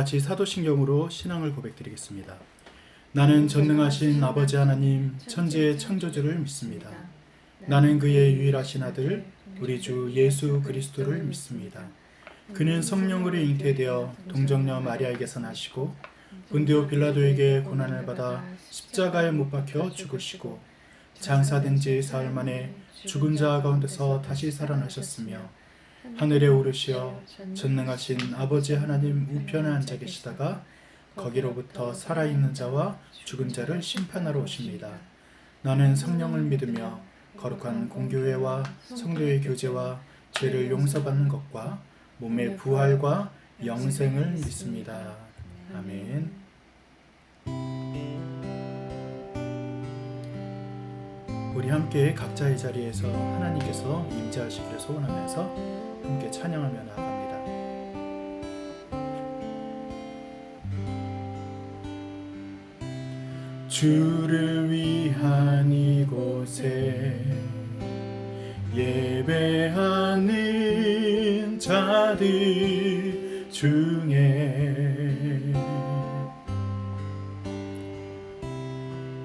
같이 사도신경으로 신앙을 고백드리겠습니다. 나는 전능하신 아버지 하나님 천지의 창조주를 믿습니다. 나는 그의 유일하신 아들 우리 주 예수 그리스도를 믿습니다. 그는 성령으로 잉태되어 동정녀 마리아에게서 나시고 본디오 빌라도에게 고난을 받아 십자가에 못 박혀 죽으시고 장사된 지 사흘 만에 죽은 자 가운데서 다시 살아나셨으며 하늘에 오르시어 전능하신 아버지 하나님 우편에 앉아 계시다가 거기로부터 살아있는 자와 죽은 자를 심판하러 오십니다. 나는 성령을 믿으며 거룩한 공교회와 성도의 교제와 죄를 용서받는 것과 몸의 부활과 영생을 믿습니다. 아멘. 우리 함께 각자의 자리에서 하나님께서 임재하시기를 소원하면서 함께 찬양하며 나아갑니다. 주를 위한 이곳에 예배하는 자들 중에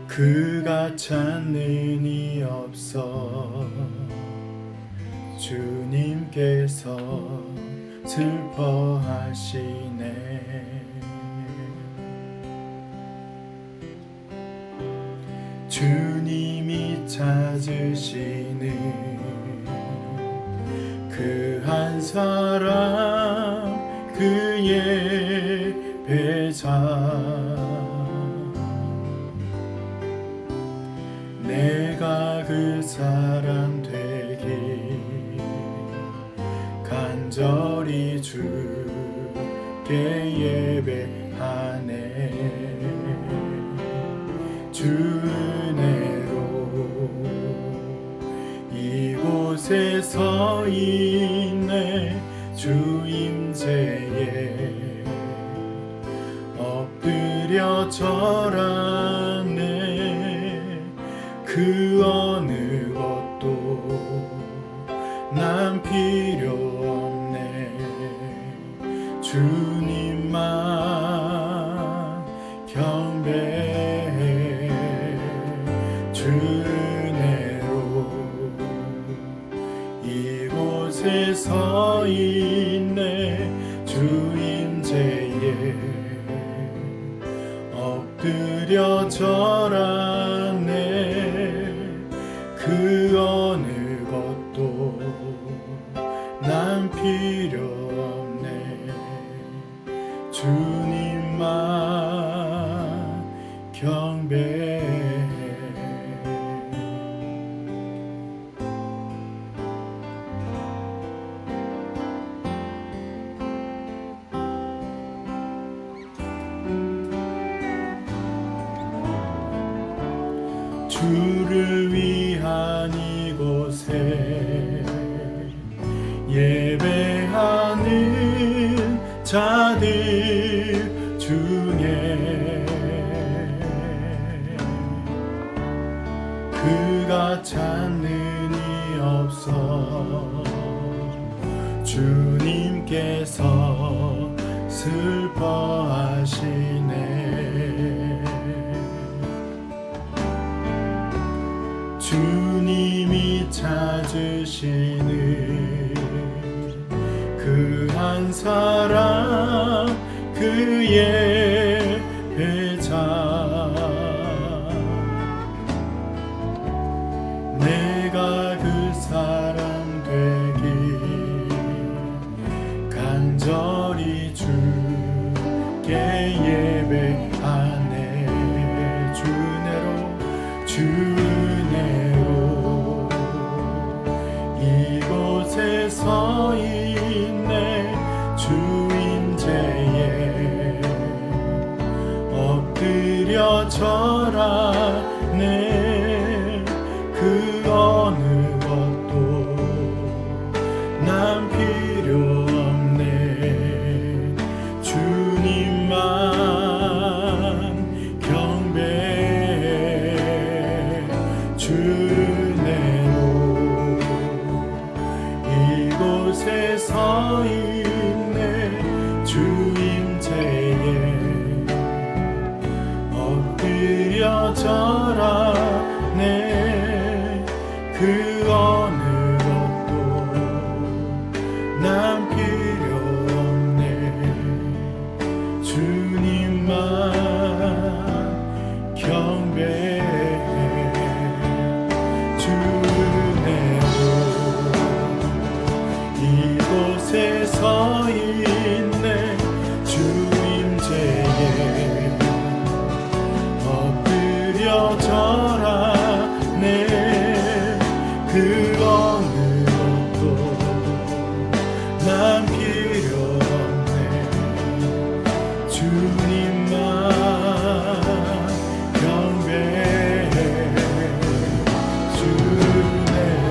그가 찾는 이 없어 주님께서 슬퍼하시네. 주님이 찾으시는 그 한 사람 그의 배자 내가 그 사람 되길 간절히 주께 예배하네. 주 은혜로 이곳에 서 있네. 주 임재에 엎드려 절하네. 그 어느 것도 난 필요 없네. 주님만 경배해. 주 은혜로 이곳에 서 있네. 주 임재에 엎드려 절하네. 그 어느 것도 난 필요 없네. 주님만 경배해. 주를 위한 이곳에 예배하는 자들 중에 그가 찾는 이 없어 주님께서 슬퍼하시네. 주님이 찾으시는 그 한 사람 그의 배자 내가 그 사람 되길 간절히 주께 예배하네. 주 은혜로 이곳에 서 있네. 주 임재에 엎드려 절하네. 그 어느 것도 난 필요 없네. 주님만 경배해. 주 은혜로 이곳에 서 있네. 주 임재에 엎드려져라. 내 그 어느 것도 난 필요 없네. 주님만 경배해. 주 은혜로 이곳에 서 있네. 주 임재에 엎드려져라. 내 그 어느 것도 난 필요 없네. 주님만 경배해. 주 은혜로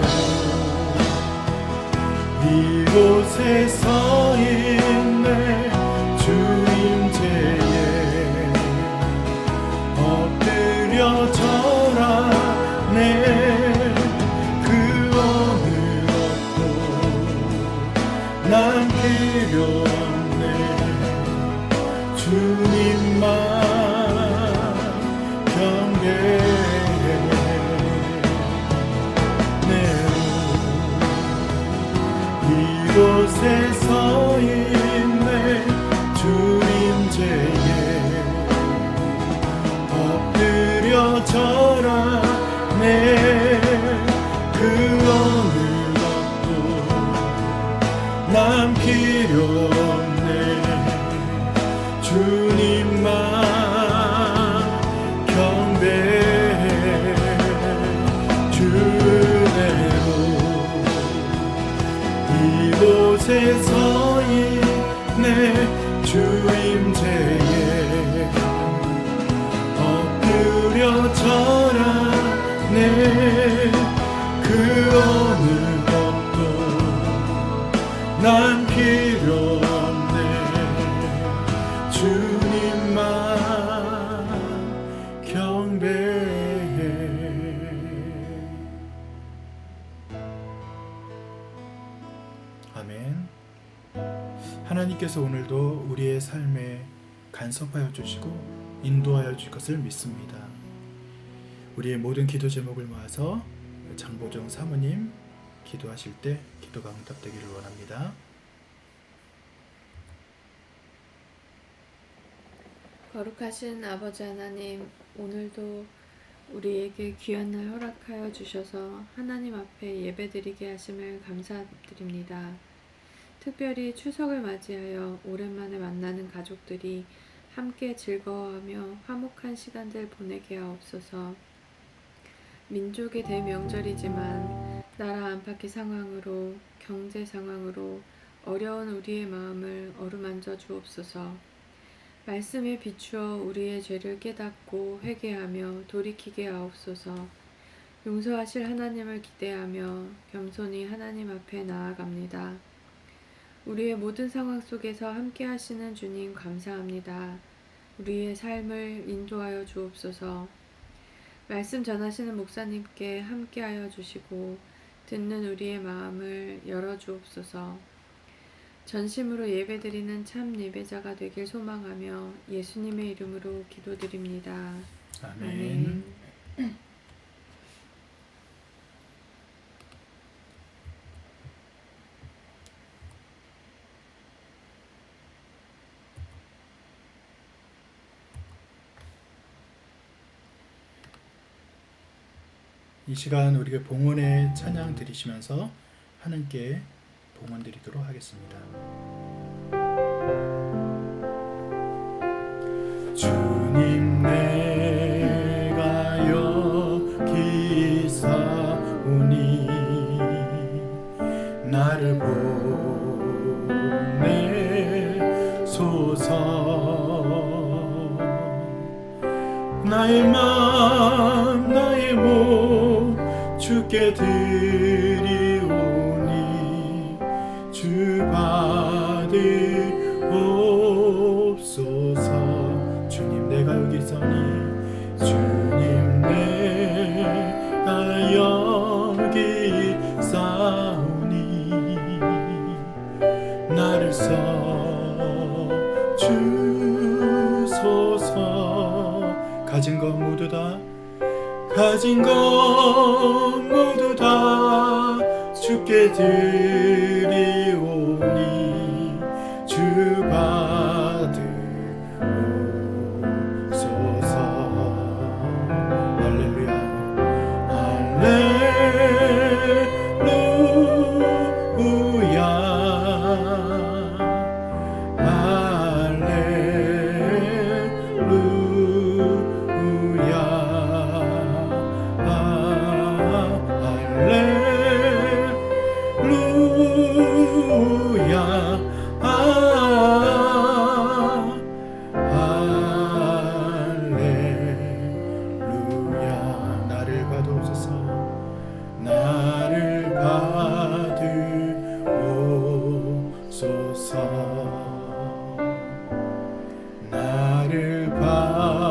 이곳에 서 있네. 주 임재에 엎드려져라. 내 그 어느 것도 난 필요 없네. 주님만 경배해. 이곳에 서 있네. 주 임재에 엎드려져라. 내 그 어느 것도 난 필요 없네. 주님만 경배해. 주 은혜로 이곳에 서 있네. 주 임재에 엎드려져라. 내 그 어느 것도 난 필요 없네. 주님만 경배해. 아멘. 하나님께서 오늘도 우리의 삶에 간섭하여 주시고 인도하여 주실 것을 믿습니다. 우리의 모든 기도 제목을 모아서 장보정 사모님 기도하실 때 기도가 응답되기를 원합니다. 거룩하신 아버지 하나님, 오늘도 우리에게 귀한 날 허락하여 주셔서 하나님 앞에 예배드리게 하심을 감사드립니다. 특별히 추석을 맞이하여 오랜만에 만나는 가족들이 함께 즐거워하며 화목한 시간들 보내게 하옵소서. 민족의 대명절이지만 나라 안팎의 상황으로, 경제 상황으로 어려운 우리의 마음을 어루만져 주옵소서. 말씀에 비추어 우리의 죄를 깨닫고 회개하며 돌이키게 하옵소서. 용서하실 하나님을 기대하며 겸손히 하나님 앞에 나아갑니다. 우리의 모든 상황 속에서 함께 하시는 주님 감사합니다. 우리의 삶을 인도하여 주옵소서. 말씀 전하시는 목사님께 함께하여 주시고 듣는 우리의 마음을 열어 주옵소서. 전심으로 예배드리는 참 예배자가 되길 소망하며 예수님의 이름으로 기도드립니다. 아멘. 이 시간 우리가 봉헌의 찬양 드리시면서 하나님께 봉헌 드리도록 하겠습니다. 주님 내가 여기 있사오니 나를 보내소서. 나의 맘 나의 몸 주께 드리오니 주 받으옵소서. 주님 내가 여기 있사오니 주님 내가 여기 있사오니 나를 써 주소서. 가진 가진 것 모두 다 가진 것 모두 다 주께 드리오니 주 받으소서. 할렐루야 나를 받으소서. 나를 받으소서.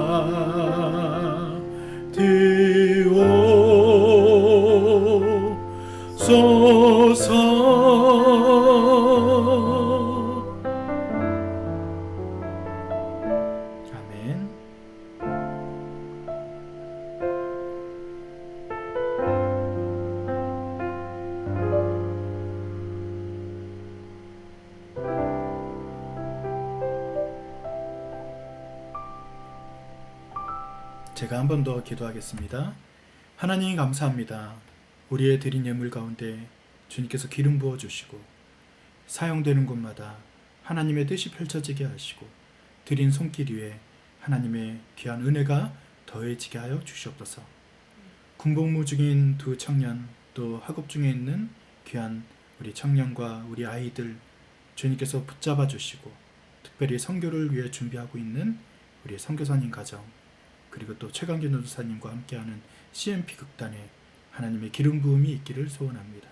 아멘. 제가 한 번 더 기도하겠습니다. 하나님 감사합니다. 우리의 드린 예물 가운데 주님께서 기름 부어 주시고 사용되는 곳마다 하나님의 뜻이 펼쳐지게 하시고 드린 손길 위에 하나님의 귀한 은혜가 더해지게 하여 주시옵소서. 군복무 중인 두 청년, 또 학업 중에 있는 귀한 우리 청년과 우리 아이들 주님께서 붙잡아 주시고 특별히 선교를 위해 준비하고 있는 우리 선교사님 가정, 그리고 또 최강기 노조사님과 함께하는 CMP 극단에 하나님의 기름 부음이 있기를 소원합니다.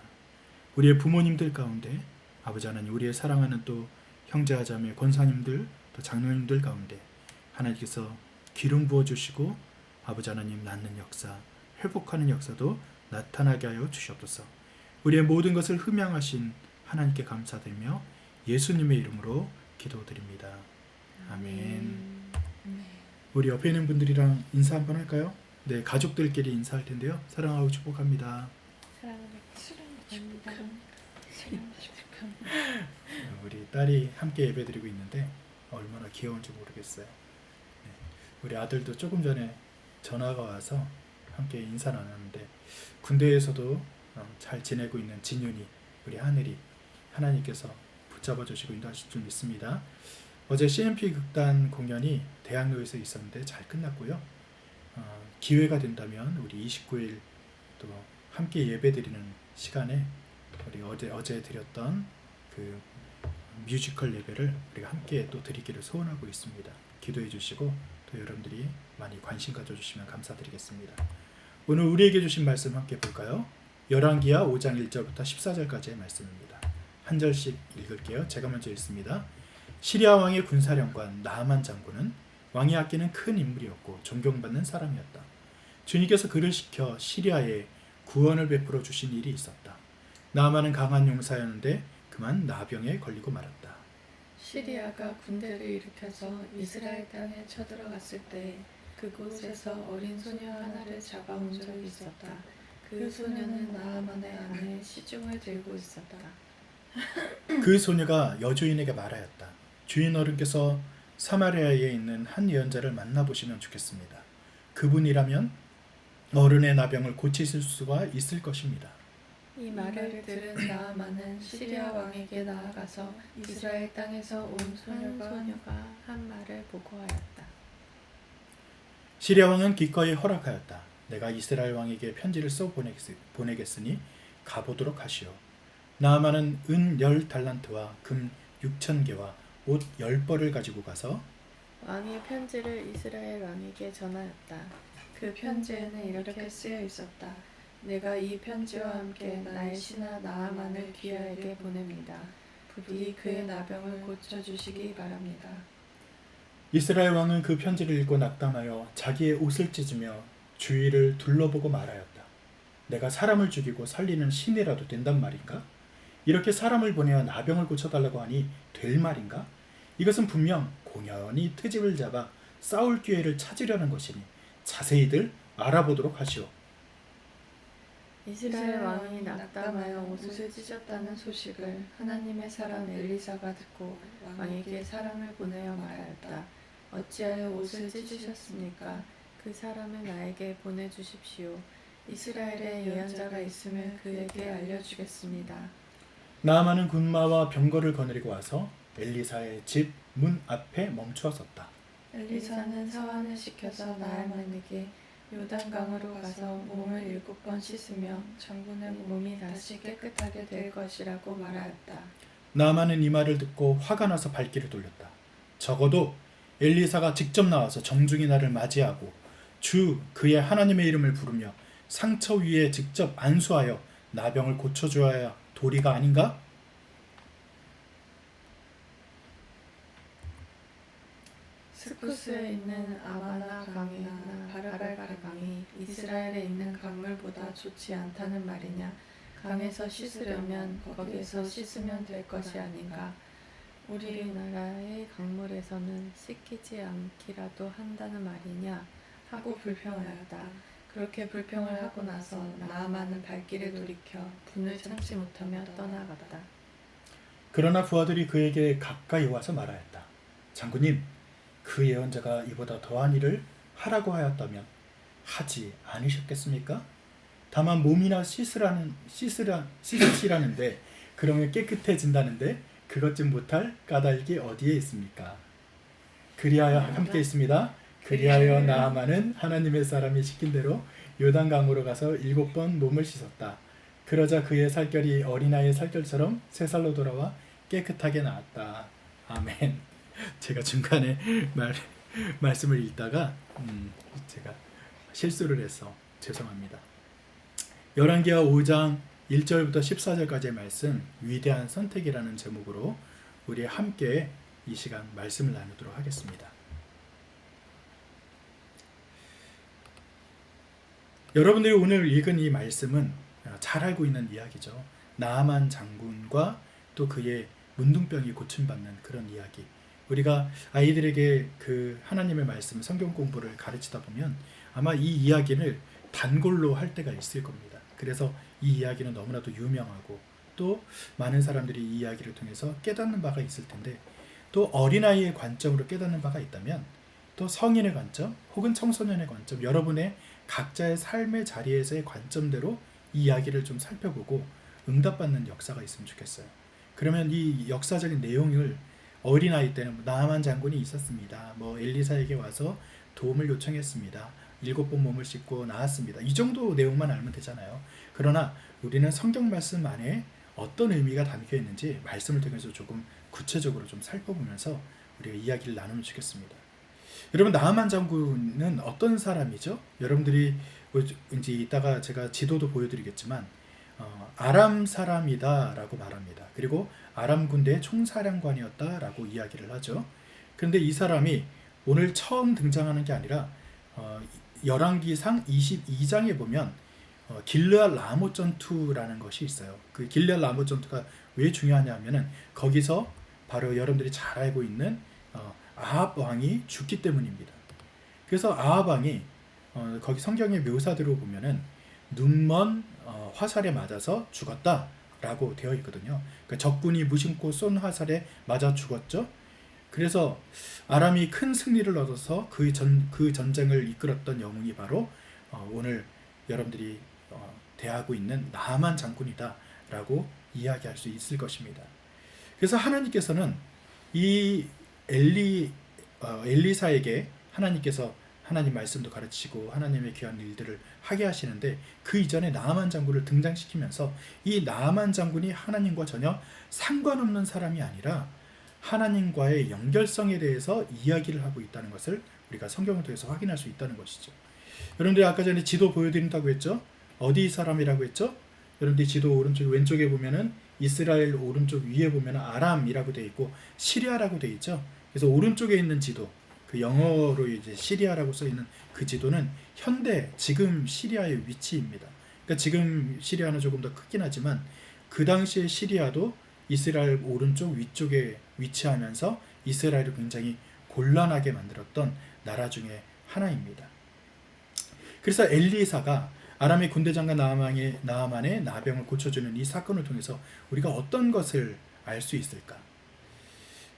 우리의 부모님들 가운데 아버지 하나님, 우리의 사랑하는 또 형제와 자매, 권사님들, 또 장로님들 가운데 하나님께서 기름 부어주시고 아버지 하나님 낳는 역사, 회복하는 역사도 나타나게 하여 주시옵소서. 우리의 모든 것을 흠양하신 하나님께 감사드리며 예수님의 이름으로 기도드립니다. 아멘. 우리 옆에 있는 분들이랑 인사 한번 할까요? 네, 가족들끼리 인사할 텐데요. 사랑하고 축복합니다. 사랑하고 축복합니다. 우리 딸이 함께 예배드리고 있는데 얼마나 귀여운지 모르겠어요. 네, 우리 아들도 조금 전에 전화가 와서 함께 인사 나눴는데 군대에서도 잘 지내고 있는 진윤이, 우리 하늘이 하나님께서 붙잡아 주시고 인도하실 줄 믿습니다. 어제 CMP 극단 공연이 대학로에서 있었는데 잘 끝났고요. 기회가 된다면 우리 29일 또 함께 예배드리는 시간에 우리 어제 드렸던 그 뮤지컬 예배를 우리가 함께 또 드리기를 소원하고 있습니다. 기도해 주시고 또 여러분들이 많이 관심 가져주시면 감사드리겠습니다. 오늘 우리에게 주신 말씀 함께 볼까요? 열왕기하 5장 1절부터 14절까지의 말씀입니다. 한 절씩 읽을게요. 제가 먼저 읽습니다. 시리아 왕의 군사령관 나아만 장군은 왕이 아끼는 큰 인물이었고 존경받는 사람이었다. 주님께서 그를 시켜 시리아에 구원을 베풀어 주신 일이 있었다. 나아만은 강한 용사였는데 그만 나병에 걸리고 말았다. 시리아가 군대를 일으켜서 이스라엘 땅에 쳐들어갔을 때 그곳에서 어린 소녀 하나를 잡아온 적이 있었다. 그 소녀는 나아만의 아내 시중을 들고 있었다. 그 소녀가 여주인에게 말하였다. 주인 어른께서 사마리아에 있는 한 예언자를 만나보시면 좋겠습니다. 그분이라면 어른의 나병을 고치실 수가 있을 것입니다. 이 말을 들은 나아만은 시리아 왕에게 나아가서 이스라엘 땅에서 온 소녀가 한 말을 보고하였다. 시리아 왕은 기꺼이 허락하였다. 내가 이스라엘 왕에게 편지를 써 보내겠으니 가보도록 하시오. 나아만은 은 10달란트와 금 6,000개와 옷 10벌을 가지고 가서 왕이 편지를 이스라엘 왕에게 전하였다. 그 편지에는 이렇게 쓰여 있었다. 내가 이 편지와 함께 나의 신하 나아만을 귀하에게 보냅니다. 부디 그의 나병을 고쳐주시기 바랍니다. 이스라엘 왕은 그 편지를 읽고 낙담하여 자기의 옷을 찢으며 주위를 둘러보고 말하였다. 내가 사람을 죽이고 살리는 신이라도 된단 말인가? 이렇게 사람을 보내어 나병을 고쳐달라고 하니 될 말인가? 이것은 분명 공연히 트집을 잡아 싸울 기회를 찾으려는 것이니 자세히들 알아보도록 하시오. 이스라엘 왕이 낙담하여 옷을 찢었다는 소식을 하나님의 사람 엘리사가 듣고 왕에게 사람을 보내어 말하였다. 어찌하여 옷을 찢으셨습니까? 그 사람을 나에게 보내주십시오. 이스라엘에 예언자가 있으면 그에게 알려주겠습니다. 나아만은 군마와 병거를 거느리고 와서 엘리사의 집 문 앞에 멈추어 섰다. 엘리사는 사환을 시켜서 나아만에게 요단강으로 가서 몸을 7번 씻으며 장군의 몸이 다시 깨끗하게 될 것이라고 말하였다. 나아만은 이 말을 듣고 화가 나서 발길을 돌렸다. 적어도 엘리사가 직접 나와서 정중히 나를 맞이하고 주 그의 하나님의 이름을 부르며 상처 위에 직접 안수하여 나병을 고쳐주어야 도리가 아닌가? 스쿠스에 있는 아바나 강이나 바르갈가 강이 이스라엘에 있는 강물보다 좋지 않다는 말이냐? 강에서 씻으려면 거기에서 씻으면 될 것이 아닌가? 우리나라의 강물에서는 씻기지 않기라도 한다는 말이냐? 하고 불평하였다. 그렇게 불평을 하고 나서 나아만은 발길을 돌이켜 분을 참지 못하며 떠나갔다. 그러나 부하들이 그에게 가까이 와서 말하였다. 장군님, 그 예언자가 이보다 더한 일을 하라고 하였다면 하지 않으셨겠습니까? 다만 몸이나 씻으시라는데 그러면 깨끗해진다는데 그것 좀 못할 까닭이 어디에 있습니까? 그리하여 함께 있습니다. 그리하여 나아만은 하나님의 사람이 시킨 대로 요단강으로 가서 7번 몸을 씻었다. 그러자 그의 살결이 어린아이의 살결처럼 새 살로 돌아와 깨끗하게 나았다. 아멘. 제가 중간에 말씀을 읽다가 제가 실수를 해서 죄송합니다. 열왕기하 5장 1절부터 14절까지의 말씀 위대한 선택이라는 제목으로 우리 함께 이 시간 말씀을 나누도록 하겠습니다. 여러분들이 오늘 읽은 이 말씀은 잘 알고 있는 이야기죠. 나아만 장군과 또 그의 문둥병이 고침받는 그런 이야기. 우리가 아이들에게 그 하나님의 말씀, 성경 공부를 가르치다 보면 아마 이 이야기를 단골로 할 때가 있을 겁니다. 그래서 이 이야기는 너무나도 유명하고 또 많은 사람들이 이 이야기를 통해서 깨닫는 바가 있을 텐데 또 어린아이의 관점으로 깨닫는 바가 있다면 또 성인의 관점 혹은 청소년의 관점, 여러분의 각자의 삶의 자리에서의 관점대로 이 이야기를 좀 살펴보고 응답받는 역사가 있으면 좋겠어요. 그러면 이 역사적인 내용을 어린아이 때는 나아만 장군이 있었습니다. 엘리사에게 와서 도움을 요청했습니다. 7번 몸을 씻고 나았습니다. 이 정도 내용만 알면 되잖아요. 그러나 우리는 성경 말씀 안에 어떤 의미가 담겨 있는지 말씀을 통해서 조금 구체적으로 좀 살펴보면서 우리가 이야기를 나누면 좋겠습니다. 여러분, 나아만 장군은 어떤 사람이죠? 여러분들이 이제 이따가 제가 지도도 보여드리겠지만 아람 사람이다라고 말합니다. 그리고 아람 군대의 총사령관이었다라고 이야기를 하죠. 그런데 이 사람이 오늘 처음 등장하는 게 아니라 열왕기상 22장에 보면 길르앗 라못 전투라는 것이 있어요. 그 길르앗 라못 전투가 왜 중요하냐면은 거기서 바로 여러분들이 잘 알고 있는 아합 왕이 죽기 때문입니다. 그래서 아합 왕이 거기 성경의 묘사대로 보면은 눈먼 화살에 맞아서 죽었다라고 되어 있거든요. 그러니까 적군이 무심코 쏜 화살에 맞아 죽었죠. 그래서 아람이 큰 승리를 얻어서 그 전쟁을 이끌었던 영웅이 바로 오늘 여러분들이 대하고 있는 나아만 장군이다라고 이야기할 수 있을 것입니다. 그래서 하나님께서는 이 엘리사에게 하나님께서 하나님 말씀도 가르치시고 하나님의 귀한 일들을 하게 하시는데 그 이전에 나아만 장군을 등장시키면서 이 나아만 장군이 하나님과 전혀 상관없는 사람이 아니라 하나님과의 연결성에 대해서 이야기를 하고 있다는 것을 우리가 성경을 통해서 확인할 수 있다는 것이죠. 여러분들이 아까 전에 지도 보여드린다고 했죠? 어디 사람이라고 했죠? 여러분들이 지도 오른쪽 왼쪽에 보면은 이스라엘, 오른쪽 위에 보면은 아람이라고 되어 있고 시리아라고 되어 있죠. 그래서 오른쪽에 있는 지도, 그 영어로 이제 시리아라고 써 있는 그 지도는 현대 지금 시리아의 위치입니다. 그러니까 지금 시리아는 조금 더 크긴 하지만 그 당시의 시리아도 이스라엘 오른쪽 위쪽에 위치하면서 이스라엘을 굉장히 곤란하게 만들었던 나라 중에 하나입니다. 그래서 엘리사가 아람의 군대장관 나아만의 나병을 고쳐주는 이 사건을 통해서 우리가 어떤 것을 알 수 있을까?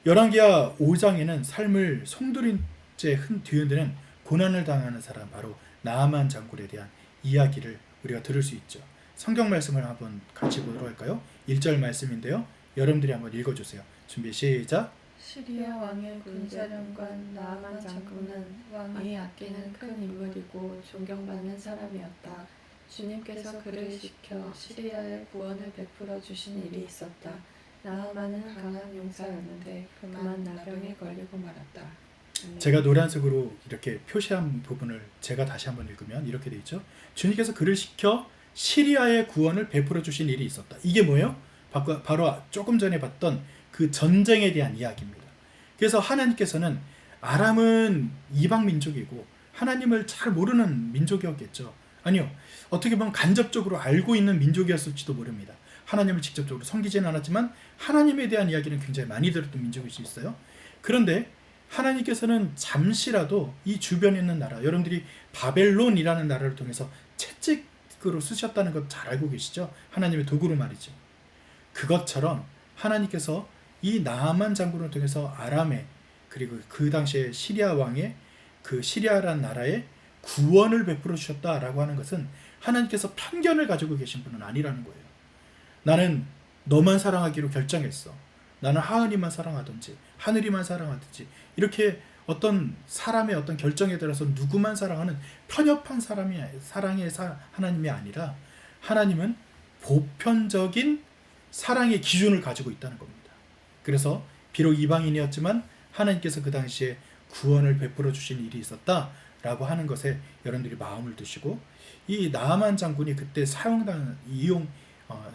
열왕기하 5장에는 삶을 송두리째 뒤흔드는 고난을 당하는 사람, 바로 나아만 장군에 대한 이야기를 우리가 들을 수 있죠. 성경 말씀을 한번 같이 보도록 할까요? 1절 말씀인데요. 여러분들이 한번 읽어주세요. 준비 시작. 시리아 왕의 군사령관 나아만 장군은 왕이 아끼는 큰 인물이고 존경받는 사람이었다. 주님께서 그를 시켜 시리아에 구원을 베풀어 주신 일이 있었다. 나아만은 강한 용사였는데 그만 나병에 걸리고 말았다. 제가 노란색으로 이렇게 표시한 부분을 제가 다시 한번 읽으면 이렇게 돼 있죠. 주님께서 그를 시켜 시리아의 구원을 베풀어 주신 일이 있었다. 이게 뭐예요? 바로 조금 전에 봤던 그 전쟁에 대한 이야기입니다. 그래서 하나님께서는 아람은 이방 민족이고 하나님을 잘 모르는 민족이었겠죠. 아니요. 어떻게 보면 간접적으로 알고 있는 민족이었을지도 모릅니다. 하나님을 직접적으로 섬기지는 않았지만 하나님에 대한 이야기는 굉장히 많이 들었던 민족일 수 있어요. 그런데 하나님께서는 잠시라도 이 주변에 있는 나라, 여러분들이 바벨론이라는 나라를 통해서 채찍으로 쓰셨다는 것 잘 알고 계시죠? 하나님의 도구로 말이죠. 그것처럼 하나님께서 이 나아만 장군을 통해서 아람의, 그리고 그 당시에 시리아 왕의 그 시리아라는 나라에 구원을 베풀어 주셨다라고 하는 것은 하나님께서 편견을 가지고 계신 분은 아니라는 거예요. 나는 너만 사랑하기로 결정했어. 나는 하은이만 사랑하든지 하늘이만 사랑하든지, 이렇게 어떤 사람의 어떤 결정에 따라서 누구만 사랑하는 편협한 사랑의 하나님이 아니라, 하나님은 보편적인 사랑의 기준을 가지고 있다는 겁니다. 그래서 비록 이방인이었지만 하나님께서 그 당시에 구원을 베풀어 주신 일이 있었다라고 하는 것에 여러분들이 마음을 두시고, 이 나아만 장군이 그때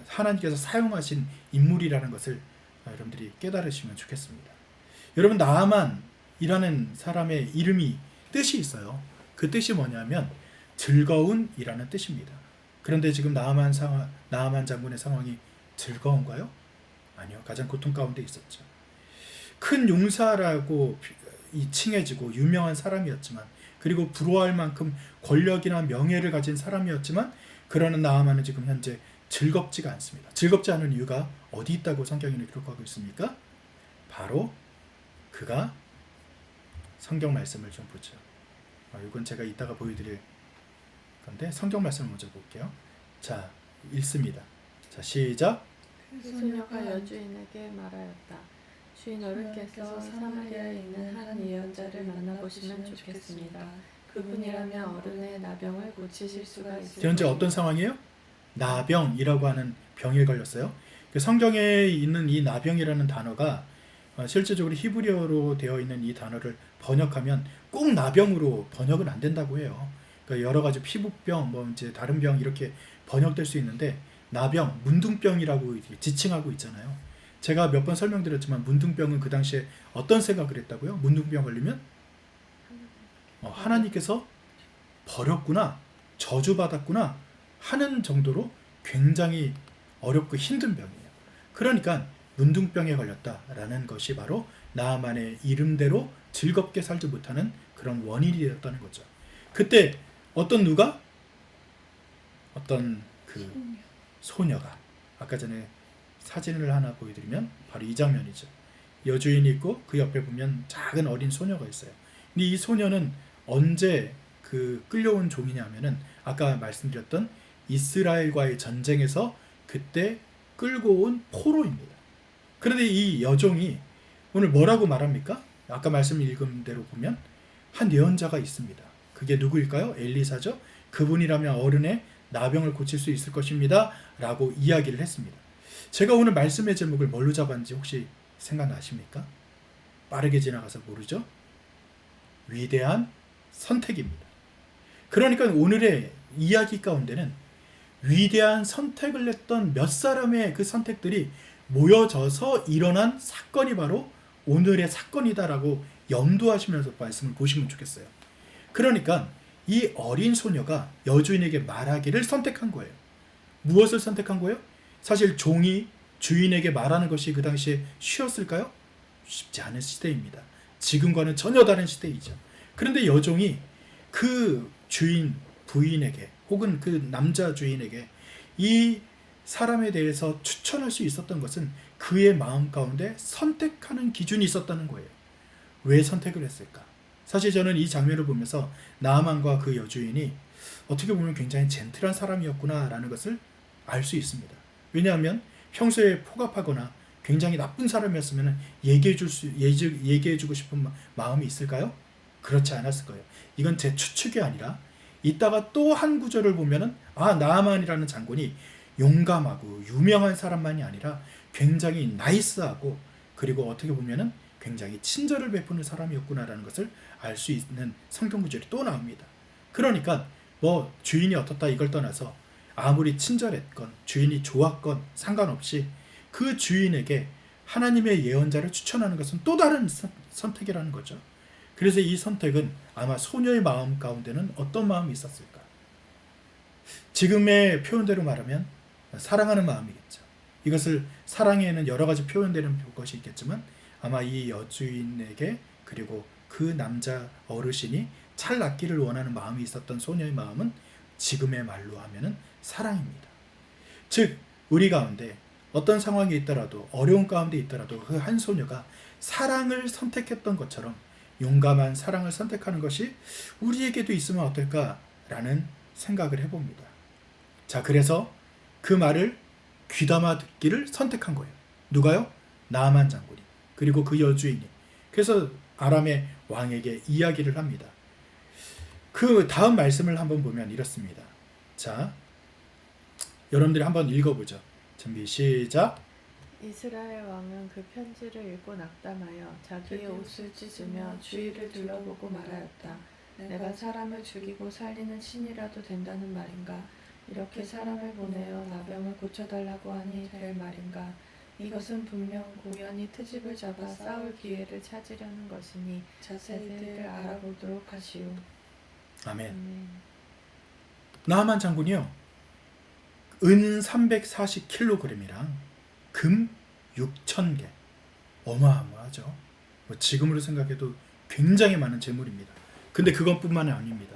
하나님께서 사용하신 인물이라는 것을 여러분들이 깨달으시면 좋겠습니다. 여러분, 나아만이라는 사람의 이름이 뜻이 있어요. 그 뜻이 뭐냐면 즐거운이라는 뜻입니다. 그런데 지금 나아만 장군의 상황이 즐거운가요? 아니요. 가장 고통 가운데 있었죠. 큰 용사라고 칭해지고 유명한 사람이었지만, 그리고 부러워할 만큼 권력이나 명예를 가진 사람이었지만, 그러는 나아만은 지금 현재 즐겁지가 않습니다. 즐겁지 않은 이유가 어디 있다고 성경에는 기록하고 있습니까? 바로 그가, 성경 말씀을 좀 보죠. 이건 제가 이따가 보여드릴 건데 성경 말씀을 먼저 볼게요. 자, 읽습니다. 자, 시작. 그 소녀가 여주인에게 말하였다. 주인, 어른께서 사마리아에 있는 한 예언자를 만나보시면 좋겠습니다. 그분이라면 어른의 나병을 고치실 수가 있을 현재 어떤 상황이에요? 나병이라고 하는 병에 걸렸어요. 성경에 있는 이 나병이라는 단어가 실제적으로 히브리어로 되어 있는 이 단어를 번역하면 꼭 나병으로 번역은 안 된다고 해요. 그러니까 여러 가지 피부병, 이제 다른 병 이렇게 번역될 수 있는데, 나병, 문둥병이라고 지칭하고 있잖아요. 제가 몇 번 설명드렸지만 문둥병은 그 당시에 어떤 생각을 했다고요? 문둥병 걸리면 하나님께서 버렸구나, 저주받았구나 하는 정도로 굉장히 어렵고 힘든 병이에요. 그러니까 문둥병에 걸렸다라는 것이 바로 나아만의 이름대로 즐겁게 살지 못하는 그런 원인이 되었다는 거죠. 그때 어떤 그 소녀가, 아까 전에 사진을 하나 보여드리면 바로 이 장면이죠. 여주인이 있고 그 옆에 보면 작은 어린 소녀가 있어요. 근데 이 소녀는 언제 그 끌려온 종이냐면은 아까 말씀드렸던 이스라엘과의 전쟁에서 그때 끌고 온 포로입니다. 그런데 이 여종이 오늘 뭐라고 말합니까? 아까 말씀 읽은 대로 보면 한 예언자가 있습니다. 그게 누구일까요? 엘리사죠. 그분이라면 어른의 나병을 고칠 수 있을 것입니다 라고 이야기를 했습니다. 제가 오늘 말씀의 제목을 뭘로 잡았는지 혹시 생각나십니까? 빠르게 지나가서 모르죠? 위대한 선택입니다. 그러니까 오늘의 이야기 가운데는 위대한 선택을 했던 몇 사람의 그 선택들이 모여져서 일어난 사건이 바로 오늘의 사건이다라고 염두하시면서 말씀을 보시면 좋겠어요. 그러니까 이 어린 소녀가 여주인에게 말하기를 선택한 거예요. 무엇을 선택한 거예요? 사실 종이 주인에게 말하는 것이 그 당시에 쉬웠을까요? 쉽지 않은 시대입니다. 지금과는 전혀 다른 시대이죠. 그런데 여종이 그 주인 부인에게 혹은 그 남자 주인에게 이 사람에 대해서 추천할 수 있었던 것은 그의 마음 가운데 선택하는 기준이 있었다는 거예요. 왜 선택을 했을까? 사실 저는 이 장면을 보면서 나아만과 그 여주인이 어떻게 보면 굉장히 젠틀한 사람이었구나라는 것을 알 수 있습니다. 왜냐하면 평소에 포갑하거나 굉장히 나쁜 사람이었으면 얘기해주고 싶은 마음이 있을까요? 그렇지 않았을 거예요. 이건 제 추측이 아니라 이따가 또 한 구절을 보면은 나아만이라는 장군이 용감하고 유명한 사람만이 아니라 굉장히 나이스하고 그리고 어떻게 보면은 굉장히 친절을 베푸는 사람이었구나라는 것을 알 수 있는 성경 구절이 또 나옵니다. 그러니까 뭐 주인이 어떻다 이걸 떠나서 아무리 친절했건 주인이 좋았건 상관없이 그 주인에게 하나님의 예언자를 추천하는 것은 또 다른 선택이라는 거죠. 그래서 이 선택은 아마 소녀의 마음 가운데는 어떤 마음이 있었을까? 지금의 표현대로 말하면 사랑하는 마음이겠죠. 이것을 사랑에는 여러 가지 표현되는 것이 있겠지만 아마 이 여주인에게 그리고 그 남자 어르신이 잘 낫기를 원하는 마음이 있었던 소녀의 마음은 지금의 말로 하면은 사랑입니다. 즉 우리 가운데 어떤 상황이 있더라도 어려운 가운데 있더라도 그 한 소녀가 사랑을 선택했던 것처럼 용감한 사랑을 선택하는 것이 우리에게도 있으면 어떨까라는 생각을 해봅니다. 자, 그래서 그 말을 귀담아 듣기를 선택한 거예요. 누가요? 나아만 장군이. 그리고 그 여주인이. 그래서 아람의 왕에게 이야기를 합니다. 그 다음 말씀을 한번 보면 이렇습니다. 자, 여러분들이 한번 읽어보죠. 준비 시작. 이스라엘 왕은 그 편지를 읽고 낙담하여 자기의 옷을 찢으며 주위를 둘러보고 말하였다. 내가 사람을 죽이고 살리는 신이라도 된다는 말인가? 이렇게 사람을 보내어 나병을 고쳐달라고 하니 될 말인가? 이것은 분명 공연히 트집을 잡아 싸울 기회를 찾으려는 것이니 자세히들 알아보도록 하시오. 아멘. 나아만 장군이요, 은 340kg이랑 금 6,000개, 어마어마하죠. 지금으로 생각해도 굉장히 많은 재물입니다. 근데 그것뿐만이 아닙니다.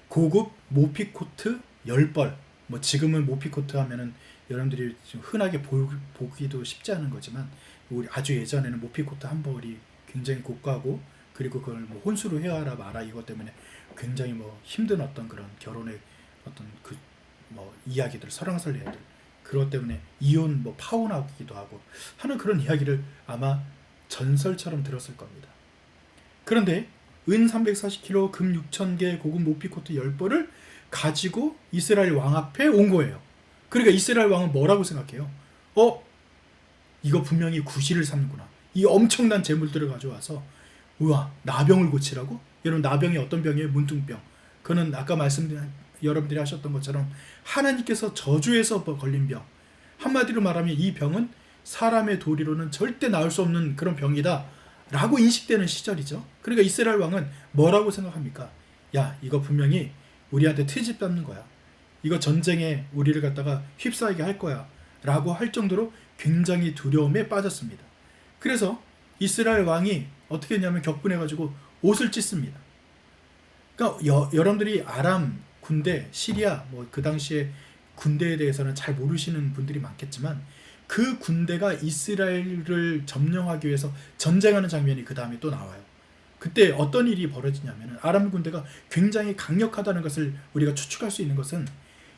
고급 모피코트 10벌, 지금은 모피코트 하면은 여러분들이 좀 흔하게 보기도 쉽지 않은 거지만 우리 아주 예전에는 모피코트 한 벌이 굉장히 고가고 그리고 그걸 혼수로 해야 마라 이것 때문에 굉장히 힘든 어떤 그런 결혼의 어떤 이야기들, 설왕설래들 그것 때문에 이혼 파혼하기도 하고 하는 그런 이야기를 아마 전설처럼 들었을 겁니다. 그런데 은 340kg, 금 6,000개, 고급 모피코트 10벌을 가지고 이스라엘 왕 앞에 온 거예요. 그러니까 이스라엘 왕은 뭐라고 생각해요? 이거 분명히 구실을 삼는구나. 이 엄청난 재물들을 가져와서 우와, 나병을 고치라고? 여러분, 나병이 어떤 병이에요? 문둥병. 그거는 아까 여러분들이 하셨던 것처럼 하나님께서 저주해서 걸린 병. 한마디로 말하면 이 병은 사람의 도리로는 절대 나을 수 없는 그런 병이다 라고 인식되는 시절이죠. 그러니까 이스라엘 왕은 뭐라고 생각합니까? 야, 이거 분명히 우리한테 트집 잡는 거야. 이거 전쟁에 우리를 갖다가 휩싸이게 할 거야 라고 할 정도로 굉장히 두려움에 빠졌습니다. 그래서 이스라엘 왕이 어떻게 했냐면 격분해가지고 옷을 찢습니다. 그러니까 여러분들이 아람 군대, 시리아 그 당시에 군대에 대해서는 잘 모르시는 분들이 많겠지만 그 군대가 이스라엘을 점령하기 위해서 전쟁하는 장면이 그 다음에 또 나와요. 그때 어떤 일이 벌어지냐면 아람 군대가 굉장히 강력하다는 것을 우리가 추측할 수 있는 것은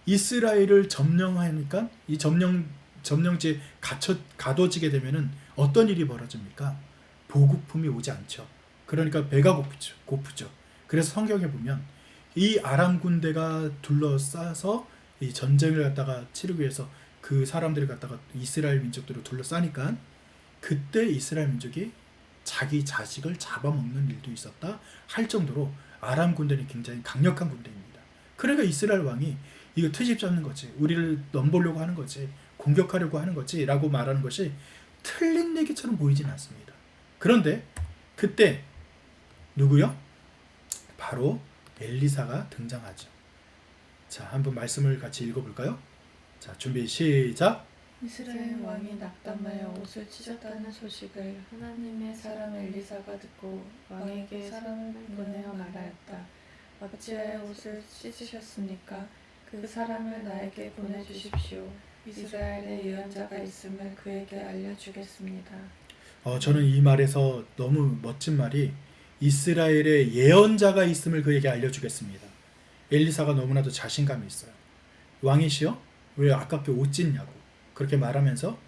이스라엘을 점령하니까 이 점령지에 가둬지게 되면은 어떤 일이 벌어집니까? 보급품이 오지 않죠. 그러니까 배가 고프죠. 그래서 성경에 보면 이 아람 군대가 둘러싸서 이 전쟁을 갖다가 치르기 위해서 그 사람들을 갖다가 이스라엘 민족들을 둘러싸니까 그때 이스라엘 민족이 자기 자식을 잡아먹는 일도 있었다 할 정도로 아람 군대는 굉장히 강력한 군대입니다. 그러니까 이스라엘 왕이 이거 트집 잡는 거지, 우리를 넘보려고 하는 거지, 공격하려고 하는 거지 라고 말하는 것이 틀린 얘기처럼 보이지는 않습니다. 그런데 그때 누구요? 바로 엘리사가 등장하죠. 자, 한번 말씀을 같이 읽어볼까요? 자, 준비 시작. 이스라엘 왕이 낙담하여 옷을 찢었다는 소식을 하나님의 사람 엘리사가 듣고 왕에게 사람을 보내어 말하였다. 어찌하여 옷을 씻으셨습니까? 그 사람을 나에게 보내주십시오. 이스라엘에 예언자가 있음을 그에게 알려주겠습니다. 저는 이 말에서 너무 멋진 말이 이스라엘에 예언자가 있음을 그에게 알려주겠습니다. 엘리사가 너무나도 자신감이 있어요. 왕이시여 왜 아깝게 옷 찢냐고 그렇게 말하면서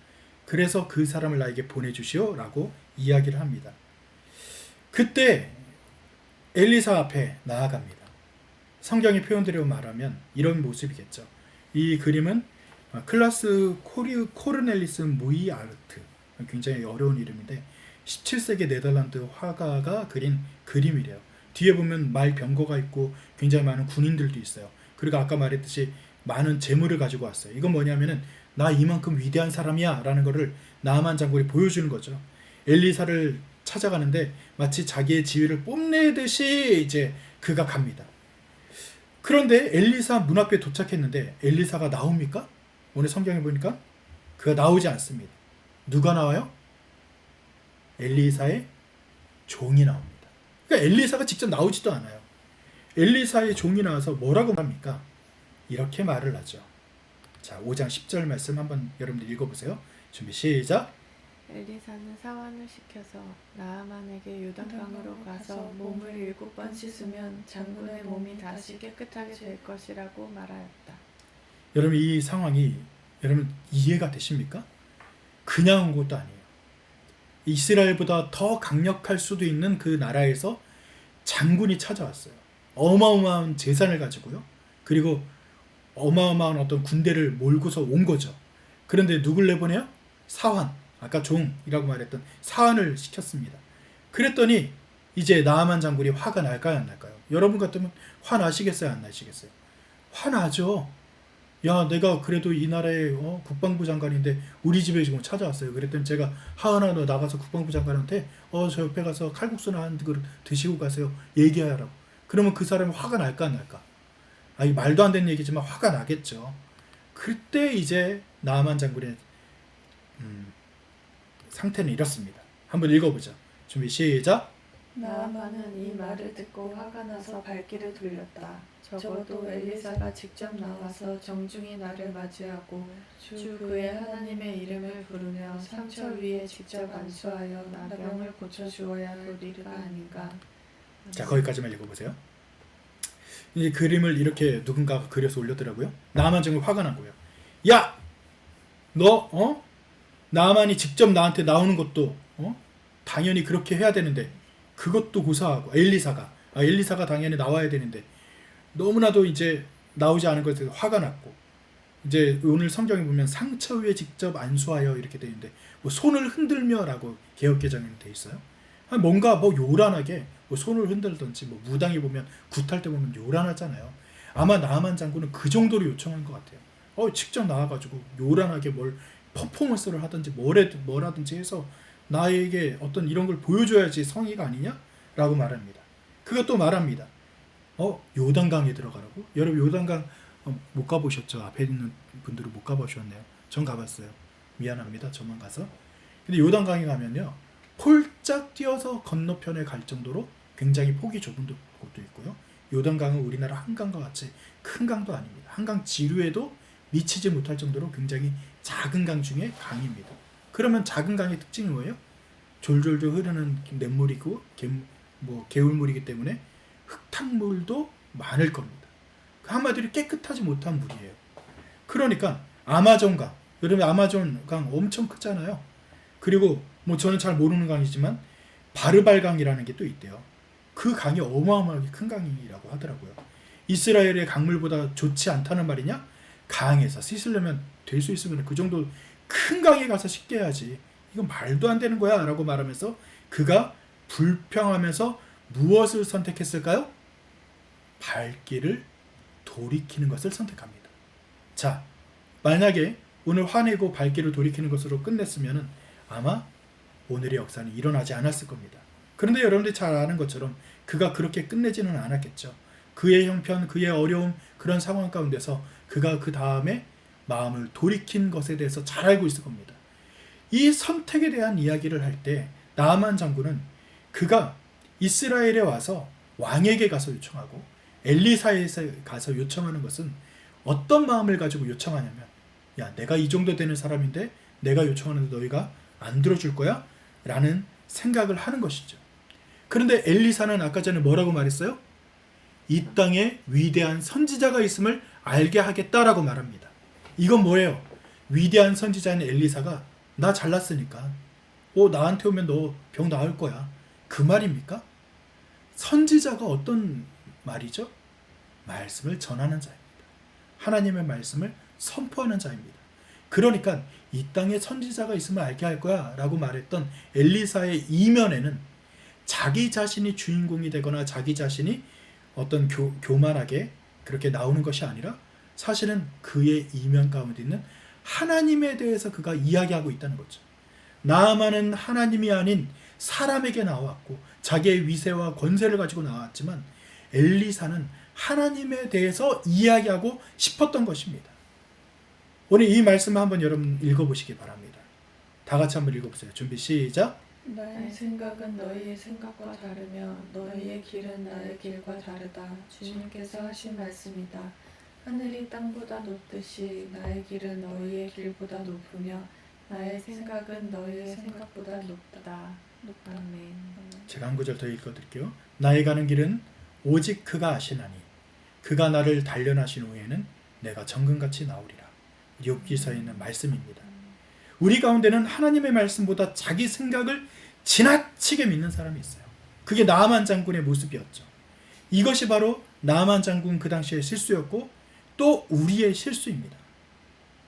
그래서 그 사람을 나에게 보내주시오 라고 이야기를 합니다. 그때 엘리사 앞에 나아갑니다. 성경의 표현대로 말하면 이런 모습이겠죠. 이 그림은 클라스 코르넬리스 무이아르트, 굉장히 어려운 이름인데 17세기 네덜란드 화가가 그린 그림이래요. 뒤에 보면 말 병거가 있고 굉장히 많은 군인들도 있어요. 그리고 아까 말했듯이 많은 재물을 가지고 왔어요. 이건 뭐냐면은 나 이만큼 위대한 사람이야 라는 거를 나아만 장군이 보여주는 거죠. 엘리사를 찾아가는데 마치 자기의 지위를 뽐내듯이 이제 그가 갑니다. 그런데 엘리사 문 앞에 도착했는데 엘리사가 나옵니까? 오늘 성경에 보니까 그가 나오지 않습니다. 누가 나와요? 엘리사의 종이 나옵니다. 그러니까 엘리사가 직접 나오지도 않아요. 엘리사의 종이 나와서 뭐라고 합니까? 이렇게 말을 하죠. 자, 5장 10절 말씀 한번 여러분들 읽어보세요. 준비 시작. 엘리사는 사환을 시켜서 나아만에게 요단강으로 가서 몸을 7번 씻으면 장군의 몸이 다시 깨끗하게 될 것이라고 말하였다. 여러분 이 상황이 여러분 이해가 되십니까? 그냥 온 것도 아니에요. 이스라엘보다 더 강력할 수도 있는 그 나라에서 장군이 찾아왔어요. 어마어마한 재산을 가지고요. 그리고 어마어마한 어떤 군대를 몰고서 온 거죠. 그런데 누굴 내보내요? 사환, 아까 종이라고 말했던 사환을 시켰습니다. 그랬더니 이제 나아만 장군이 화가 날까요 안 날까요? 여러분 같으면 화나시겠어요 안 나시겠어요? 화나죠. 야 내가 그래도 이 나라의 국방부 장관인데 우리 집에 지금 찾아왔어요. 그랬더니 제가 하은아 너 나가서 국방부 장관한테 저 옆에 가서 칼국수나 한 그릇 드시고 가세요. 얘기하라고. 그러면 그 사람이 화가 날까 안 날까? 이 말도 안 되는 얘기지만 화가 나겠죠. 그때 이제 나아만 장군의 상태는 이렇습니다. 한번 읽어보자. 준비 시작. 나아만은 이 말을 듣고 화가 나서 발길을 돌렸다. 적어도 엘리사가 직접 나와서 정중히 나를 맞이하고 주 그의 하나님의 이름을 부르며 상처 위에 직접 안수하여 나병을 고쳐주어야 도리가 아닌가. 자 거기까지만 읽어보세요. 이 그림을 이렇게 누군가가 그려서 올렸더라고요. 나아만 장군이 화가 난 거예요. 야! 너 나아만이 직접 나한테 나오는 것도 당연히 그렇게 해야 되는데 그것도 고사하고 엘리사가 당연히 나와야 되는데 너무나도 이제 나오지 않은 것에 화가 났고 이제 오늘 성경에 보면 상처 위에 직접 안수하여 이렇게 되어 있는데 뭐 손을 흔들며라고 개역개정에는 되어 있어요. 뭔가 뭐 요란하게 뭐 손을 흔들든지 뭐 무당이 보면 굿할 때 보면 요란하잖아요. 아마 나아만 장군은 그 정도로 요청한 것 같아요. 직접 나와가지고 요란하게 뭘 퍼포먼스를 하든지 뭐라든지 해서 나에게 어떤 이런 걸 보여줘야지 성의가 아니냐라고 말합니다. 그것도 말합니다. 요단강에 들어가라고? 여러분 요단강 못 가보셨죠? 앞에 있는 분들은 못 가보셨네요. 전 가봤어요. 미안합니다. 저만 가서. 근데 요단강에 가면요. 폴짝 뛰어서 건너편에 갈 정도로 굉장히 폭이 좁은 곳도 있고요. 요단강은 우리나라 한강과 같이 큰 강도 아닙니다. 한강 지류에도 미치지 못할 정도로 굉장히 작은 강 중에 강입니다. 그러면 작은 강의 특징이 뭐예요? 졸졸졸 흐르는 냇물이고 개울물이기 때문에 흙탕물도 많을 겁니다. 한마디로 깨끗하지 못한 물이에요. 그러니까 아마존강, 여러분 아마존강 엄청 크잖아요. 그리고 뭐 저는 잘 모르는 강이지만 바르발강이라는 게 또 있대요. 그 강이 어마어마하게 큰 강이라고 하더라고요. 이스라엘의 강물보다 좋지 않다는 말이냐? 강에서 씻으려면 될 수 있으면 그 정도 큰 강에 가서 씻겨야지. 이건 말도 안 되는 거야 라고 말하면서 그가 불평하면서 무엇을 선택했을까요? 발길을 돌이키는 것을 선택합니다. 자, 만약에 오늘 화내고 발길을 돌이키는 것으로 끝냈으면 아마 오늘의 역사는 일어나지 않았을 겁니다. 그런데 여러분들이 잘 아는 것처럼 그가 그렇게 끝내지는 않았겠죠. 그의 형편, 그의 어려움, 그런 상황 가운데서 그가 그 다음에 마음을 돌이킨 것에 대해서 잘 알고 있을 겁니다. 이 선택에 대한 이야기를 할 때 나아만 장군은 그가 이스라엘에 와서 왕에게 가서 요청하고 엘리사에서 가서 요청하는 것은 어떤 마음을 가지고 요청하냐면, 야, 내가 이 정도 되는 사람인데 내가 요청하는데 너희가 안 들어줄 거야? 라는 생각을 하는 것이죠. 그런데 엘리사는 아까 전에 뭐라고 말했어요? 이 땅에 위대한 선지자가 있음을 알게 하겠다라고 말합니다. 이건 뭐예요? 위대한 선지자인 엘리사가 나 잘났으니까 나한테 오면 너 병 나을 거야, 그 말입니까? 선지자가 어떤 말이죠? 말씀을 전하는 자입니다. 하나님의 말씀을 선포하는 자입니다. 그러니까 이 땅에 선지자가 있으면 알게 할 거야 라고 말했던 엘리사의 이면에는 자기 자신이 주인공이 되거나 자기 자신이 어떤 교만하게 그렇게 나오는 것이 아니라 사실은 그의 이면 가운데 있는 하나님에 대해서 그가 이야기하고 있다는 거죠. 나아만은 하나님이 아닌 사람에게 나왔고 자기의 위세와 권세를 가지고 나왔지만 엘리사는 하나님에 대해서 이야기하고 싶었던 것입니다. 오늘 이 말씀을 한번 여러분 읽어보시기 바랍니다. 다 같이 한번 읽어보세요. 준비 시작. 나의 생각은 너희의 생각과 다르며 너희의 길은 나의 길과 다르다. 주님께서 하신 말씀이다. 하늘이 땅보다 높듯이 나의 길은 너희의 길보다 높으며 나의 생각은 너희의 생각보다 높다. 아멘. 제가 한 구절 더 읽어드릴게요. 나의 가는 길은 오직 그가 아시나니 그가 나를 단련하신 후에는 내가 정금같이 나오리라. 욥기서에 있는 말씀입니다. 우리 가운데는 하나님의 말씀보다 자기 생각을 지나치게 믿는 사람이 있어요. 그게 나아만 장군의 모습이었죠. 이것이 바로 나아만 장군 그 당시의 실수였고 또 우리의 실수입니다.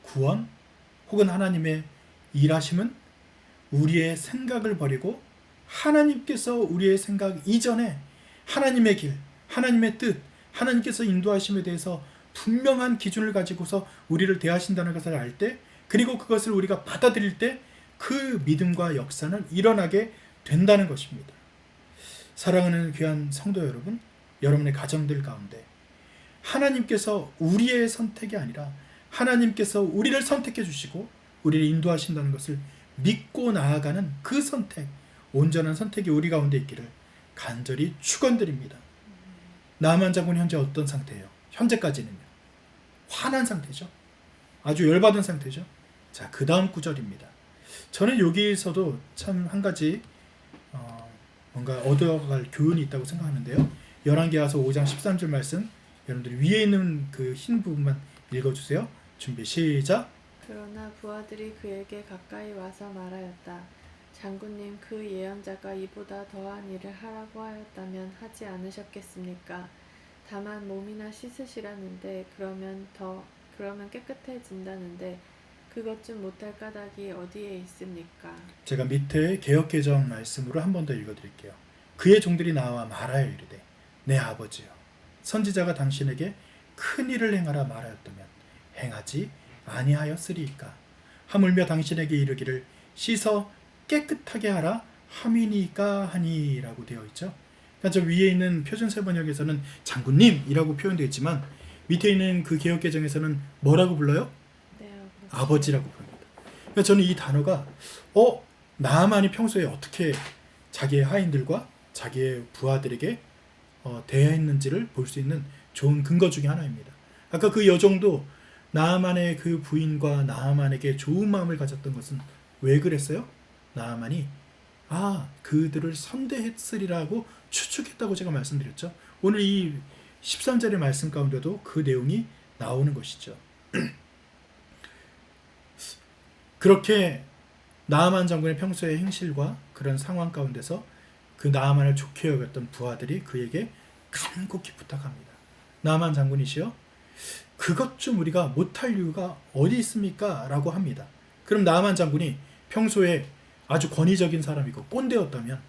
구원 혹은 하나님의 일하심은 우리의 생각을 버리고 하나님께서 우리의 생각 이전에 하나님의 길, 하나님의 뜻, 하나님께서 인도하심에 대해서 분명한 기준을 가지고서 우리를 대하신다는 것을 알 때, 그리고 그것을 우리가 받아들일 때 그 믿음과 역사는 일어나게 된다는 것입니다. 사랑하는 귀한 성도 여러분, 여러분의 가정들 가운데 하나님께서 우리의 선택이 아니라 하나님께서 우리를 선택해 주시고 우리를 인도하신다는 것을 믿고 나아가는 그 선택, 온전한 선택이 우리 가운데 있기를 간절히 축원드립니다. 나아만 장군이 현재 어떤 상태예요? 현재까지는요. 화난 상태죠. 아주 열받은 상태죠. 자, 그 다음 구절입니다. 저는 여기서도 참 한 가지 뭔가 얻어갈 교훈이 있다고 생각하는데요. 열왕기하서 5장 13절 말씀, 여러분들이 위에 있는 그 흰 부분만 읽어주세요. 준비 시작. 그러나 부하들이 그에게 가까이 와서 말하였다. 장군님, 그 예언자가 이보다 더한 일을 하라고 하였다면 하지 않으셨겠습니까? 다만 몸이나 씻으시라는데 그러면 깨끗해진다는데 그것 좀 못할 까닭이 어디에 있습니까? 제가 밑에 개역개정 말씀으로 한 번 더 읽어드릴게요. 그의 종들이 나와 말하여 이르되 내 아버지여, 선지자가 당신에게 큰 일을 행하라 말하였다면 행하지 아니하였으리이까? 하물며 당신에게 이르기를 씻어 깨끗하게 하라 함이니까 하니라고 되어 있죠. 그러니까 저 위에 있는 표준세번역에서는 장군님이라고 표현되어 있지만 밑에 있는 그 개역개정에서는 뭐라고 불러요? 아버지라고 부릅니다. 그러니까 저는 이 단어가 나아만이 평소에 어떻게 자기의 하인들과 자기의 부하들에게 대했는지를 볼 수 있는 좋은 근거 중에 하나입니다. 아까 그 여종도 나아만의 그 부인과 나아만에게 좋은 마음을 가졌던 것은 왜 그랬어요? 나아만이 그들을 선대했으리라고 추측했다고 제가 말씀드렸죠. 오늘 이 13절의 말씀 가운데도 그 내용이 나오는 것이죠. 그렇게 나아만 장군의 평소의 행실과 그런 상황 가운데서 그 나아만을 좋게 여겼던 부하들이 그에게 간곡히 부탁합니다. 나아만 장군이시여, 그것 좀 우리가 못할 이유가 어디 있습니까? 라고 합니다. 그럼 나아만 장군이 평소에 아주 권위적인 사람이고 꼰대였다면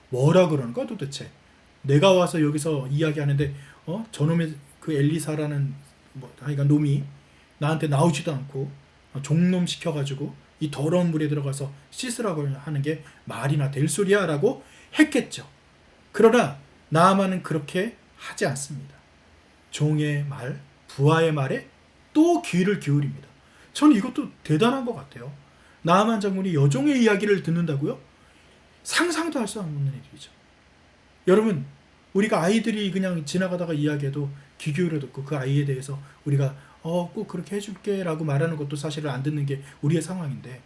뭐라 그러는 거야 도대체? 내가 와서 여기서 이야기하는데 저놈의 그 엘리사라는 하여간 놈이 나한테 나오지도 않고 종놈 시켜가지고 이 더러운 물에 들어가서 씻으라고 하는 게 말이나 될 소리야 라고 했겠죠. 그러나 나아만은 그렇게 하지 않습니다. 종의 말, 부하의 말에 또 귀를 기울입니다. 저는 이것도 대단한 것 같아요. 나아만 장군이 여종의 이야기를 듣는다고요? 상상도 할 수 없는 일이죠. 여러분, 우리가 아이들이 그냥 지나가다가 이야기해도 귀 기울여 듣고 그 아이에 대해서 우리가 꼭 그렇게 해줄게 라고 말하는 것도 사실은 안 듣는 게 우리의 상황인데,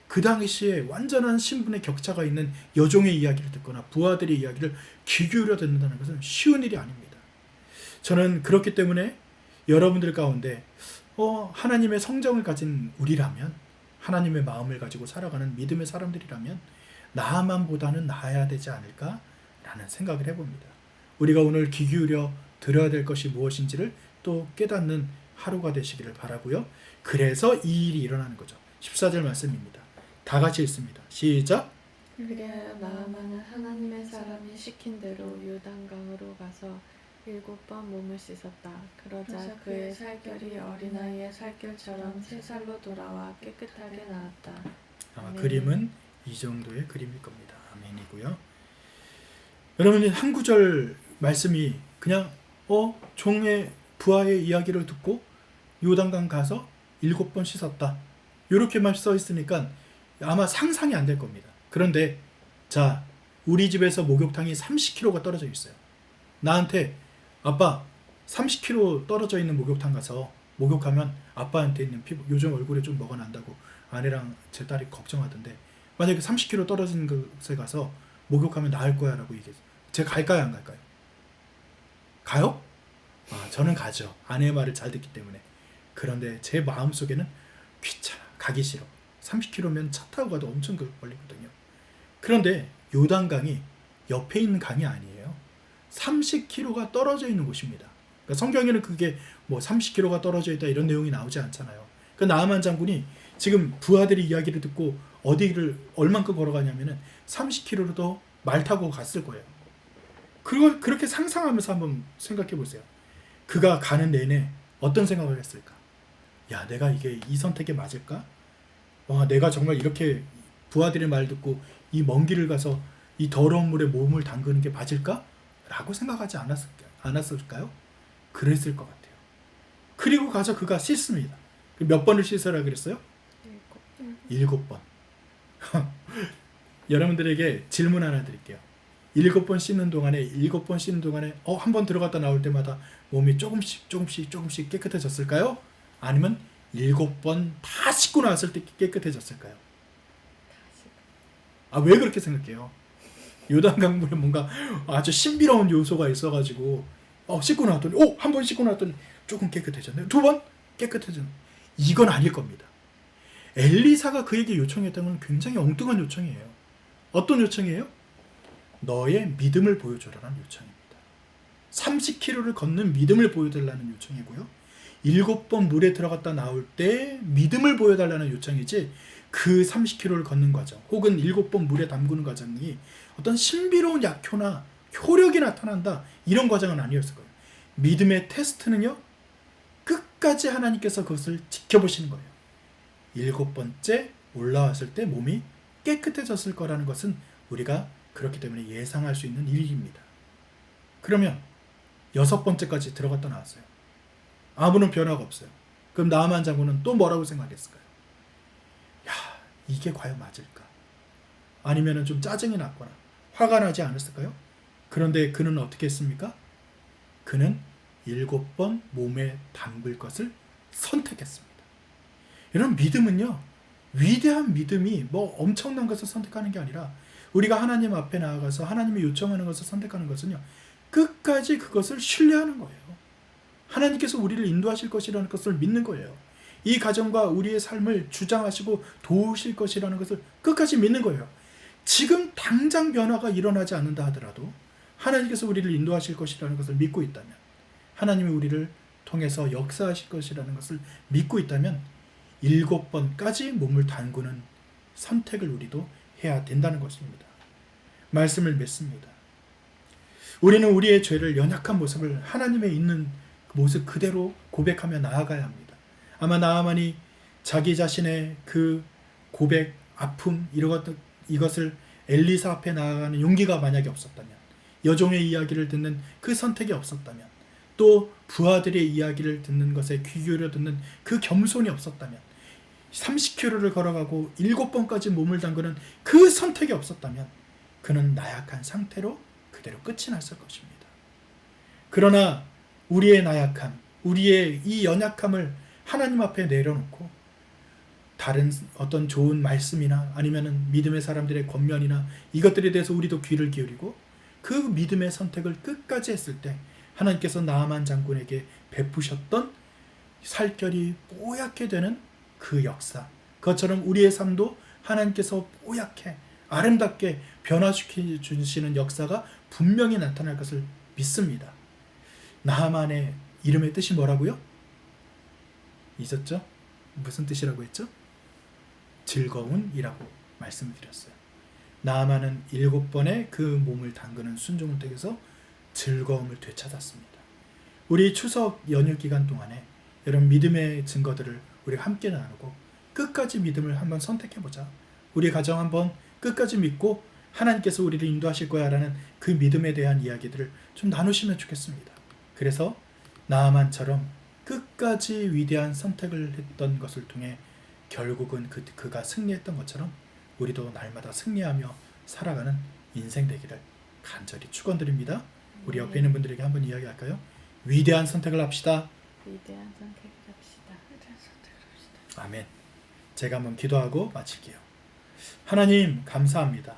그 당시에 완전한 신분의 격차가 있는 여종의 이야기를 듣거나 부하들의 이야기를 귀 기울여 듣는다는 것은 쉬운 일이 아닙니다. 저는 그렇기 때문에 여러분들 가운데 하나님의 성정을 가진 우리라면, 하나님의 마음을 가지고 살아가는 믿음의 사람들이라면 나만보다는 나아야 되지 않을까라는 생각을 해봅니다. 우리가 오늘 귀 기울여 들어야 될 것이 무엇인지를 또 깨닫는 하루가 되시기를 바라고요. 그래서 이 일이 일어나는 거죠. 14절 말씀입니다. 다 같이 읽습니다. 시작. 그리하여 나아만은 하나님의 사람이 시킨 대로 요단강으로 가서 7번 몸을 씻었다. 그러자 그의 살결이 어린아이의 살결처럼 새 살로 돌아와 깨끗하게 나았다. 아멘. 그림은 이 정도의 그림일 겁니다. 아멘이고요. 여러분, 한 구절 말씀이 그냥 종의 부하의 이야기를 듣고 요단강 가서 7번 씻었다, 이렇게만 써 있으니까 아마 상상이 안 될 겁니다. 그런데 자, 우리 집에서 목욕탕이 30km가 떨어져 있어요. 나한테 아빠 30km 떨어져 있는 목욕탕 가서 목욕하면 아빠한테 있는 피부, 요즘 얼굴에 좀 뭐가 난다고 아내랑 제 딸이 걱정하던데, 만약에 30km 떨어진 곳에 가서 목욕하면 나을 거야 라고 얘기했어요. 제가 갈까요 안 갈까요? 가요? 저는 가죠. 아내의 말을 잘 듣기 때문에. 그런데 제 마음속에는 귀찮아, 가기 싫어. 30km면 차 타고 가도 엄청 걸리거든요. 그런데 요단강이 옆에 있는 강이 아니에요. 30km가 떨어져 있는 곳입니다. 그러니까 성경에는 그게 뭐 30km가 떨어져 있다 이런 내용이 나오지 않잖아요. 그 나아만 장군이 지금 부하들이 이야기를 듣고 어디를 얼만큼 걸어가냐면은 30km로 더 말 타고 갔을 거예요. 그걸 그렇게 상상하면서 한번 생각해 보세요. 그가 가는 내내 어떤 생각을 했을까? 야, 내가 이게 이 선택에 맞을까? 내가 정말 이렇게 부하들의 말 듣고 이 먼 길을 가서 이 더러운 물에 몸을 담그는 게 맞을까? 라고 생각하지 않았을까요? 그랬을 것 같아요. 그리고 가서 그가 씻습니다. 몇 번을 씻으라 그랬어요? 7번. 여러분들에게 질문 하나 드릴게요. 7번 씻는 동안에 한 번 들어갔다 나올 때마다 몸이 조금씩 깨끗해졌을까요? 아니면 7번 다 씻고 나왔을 때 깨끗해졌을까요? 왜 그렇게 생각해요? 요단강물에 뭔가 아주 신비로운 요소가 있어가지고 씻고 나왔더니 한 번 씻고 나왔더니 조금 깨끗해졌네요. 2번 깨끗해졌네요. 이건 아닐 겁니다. 엘리사가 그에게 요청했던 건 굉장히 엉뚱한 요청이에요. 어떤 요청이에요? 너의 믿음을 보여줘라는 요청입니다. 30km를 걷는 믿음을 보여달라는 요청이고요. 7번 물에 들어갔다 나올 때 믿음을 보여달라는 요청이지, 그 30km를 걷는 과정 혹은 7번 물에 담그는 과정이 어떤 신비로운 약효나 효력이 나타난다 이런 과정은 아니었을 거예요. 믿음의 테스트는요, 끝까지 하나님께서 그것을 지켜보시는 거예요. 7번째 올라왔을 때 몸이 깨끗해졌을 거라는 것은 우리가 그렇기 때문에 예상할 수 있는 일입니다. 그러면 6번째까지 들어갔다 나왔어요. 아무런 변화가 없어요. 그럼 나아만 장군은 또 뭐라고 생각했을까요? 야, 이게 과연 맞을까? 아니면 좀 짜증이 났거나 화가 나지 않았을까요? 그런데 그는 어떻게 했습니까? 그는 7번 몸에 담글 것을 선택했습니다. 이런 믿음은요, 위대한 믿음이 뭐 엄청난 것을 선택하는 게 아니라 우리가 하나님 앞에 나아가서 하나님이 요청하는 것을 선택하는 것은요, 끝까지 그것을 신뢰하는 거예요. 하나님께서 우리를 인도하실 것이라는 것을 믿는 거예요. 이 가정과 우리의 삶을 주장하시고 도우실 것이라는 것을 끝까지 믿는 거예요. 지금 당장 변화가 일어나지 않는다 하더라도 하나님께서 우리를 인도하실 것이라는 것을 믿고 있다면, 하나님이 우리를 통해서 역사하실 것이라는 것을 믿고 있다면 7번까지 몸을 담그는 선택을 우리도 해야 된다는 것입니다. 말씀을 맺습니다. 우리는 우리의 죄를, 연약한 모습을 하나님의 있는 모습 그대로 고백하며 나아가야 합니다. 아마 나아만이 자기 자신의 그 고백, 아픔 이것을 엘리사 앞에 나아가는 용기가 만약에 없었다면, 여종의 이야기를 듣는 그 선택이 없었다면, 또 부하들의 이야기를 듣는 것에 귀 기울여 듣는 그 겸손이 없었다면, 30km를 걸어가고 7번까지 몸을 담그는 그 선택이 없었다면 그는 나약한 상태로 그대로 끝이 났을 것입니다. 그러나 우리의 나약함, 우리의 이 연약함을 하나님 앞에 내려놓고 다른 어떤 좋은 말씀이나 아니면은 믿음의 사람들의 권면이나 이것들에 대해서 우리도 귀를 기울이고 그 믿음의 선택을 끝까지 했을 때 하나님께서 나아만 장군에게 베푸셨던 살결이 뽀얗게 되는 그 역사, 그것처럼 우리의 삶도 하나님께서 뽀얗게 아름답게 변화시켜 주시는 역사가 분명히 나타날 것을 믿습니다. 나아만의 이름의 뜻이 뭐라고요? 잊었죠? 무슨 뜻이라고 했죠? 즐거운이라고 말씀드렸어요. 나아만은 7번의 그 몸을 담그는 순종을 통해서 즐거움을 되찾았습니다. 우리 추석 연휴 기간 동안에 여러분 믿음의 증거들을 우리가 함께 나누고 끝까지 믿음을 한번 선택해보자. 우리 가정 한번 끝까지 믿고 하나님께서 우리를 인도하실 거야 라는 그 믿음에 대한 이야기들을 좀 나누시면 좋겠습니다. 그래서 나아만처럼 끝까지 위대한 선택을 했던 것을 통해 결국은 그가 승리했던 것처럼 우리도 날마다 승리하며 살아가는 인생 되기를 간절히 축원드립니다. 우리 옆에 있는 분들에게 한번 이야기할까요? 위대한 선택을 합시다. 위대한 선택을 합시다. 위대한 선택을 합시다. 아멘. 제가 한번 기도하고 마칠게요. 하나님 감사합니다.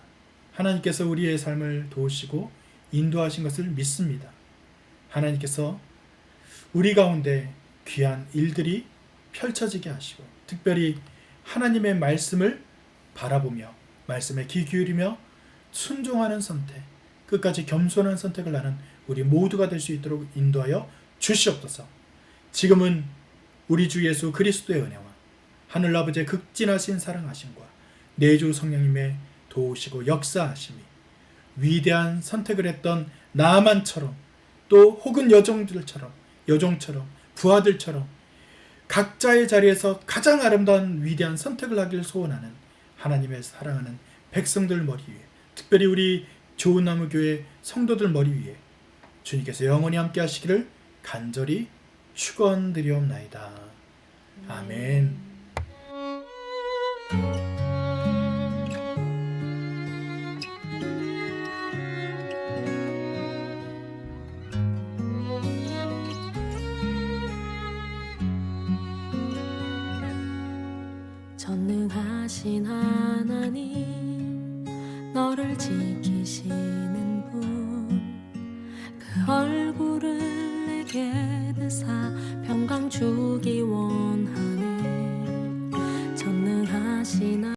하나님께서 우리의 삶을 도우시고 인도하신 것을 믿습니다. 하나님께서 우리 가운데 귀한 일들이 펼쳐지게 하시고 특별히 하나님의 말씀을 바라보며 말씀에 귀 기울이며 순종하는 선택, 끝까지 겸손한 선택을 하는 우리 모두가 될 수 있도록 인도하여 주시옵소서. 지금은 우리 주 예수 그리스도의 은혜와 하늘 아버지의 극진하신 사랑하심과 내주 성령님의 도우시고 역사하심이 위대한 선택을 했던 나아만처럼 또 혹은 여종처럼 부하들처럼 각자의 자리에서 가장 아름다운 위대한 선택을 하길 소원하는 하나님의 사랑하는 백성들 머리 위에 특별히 우리 좋은 나무 교회 성도들 머리 위에 주님께서 영원히 함께 하시기를 간절히 축원드리옵나이다. 아멘. 전능하신 하나님 너를 지키시는 분 그 얼굴을 내게 드사 평강 주기 원하네 전능하신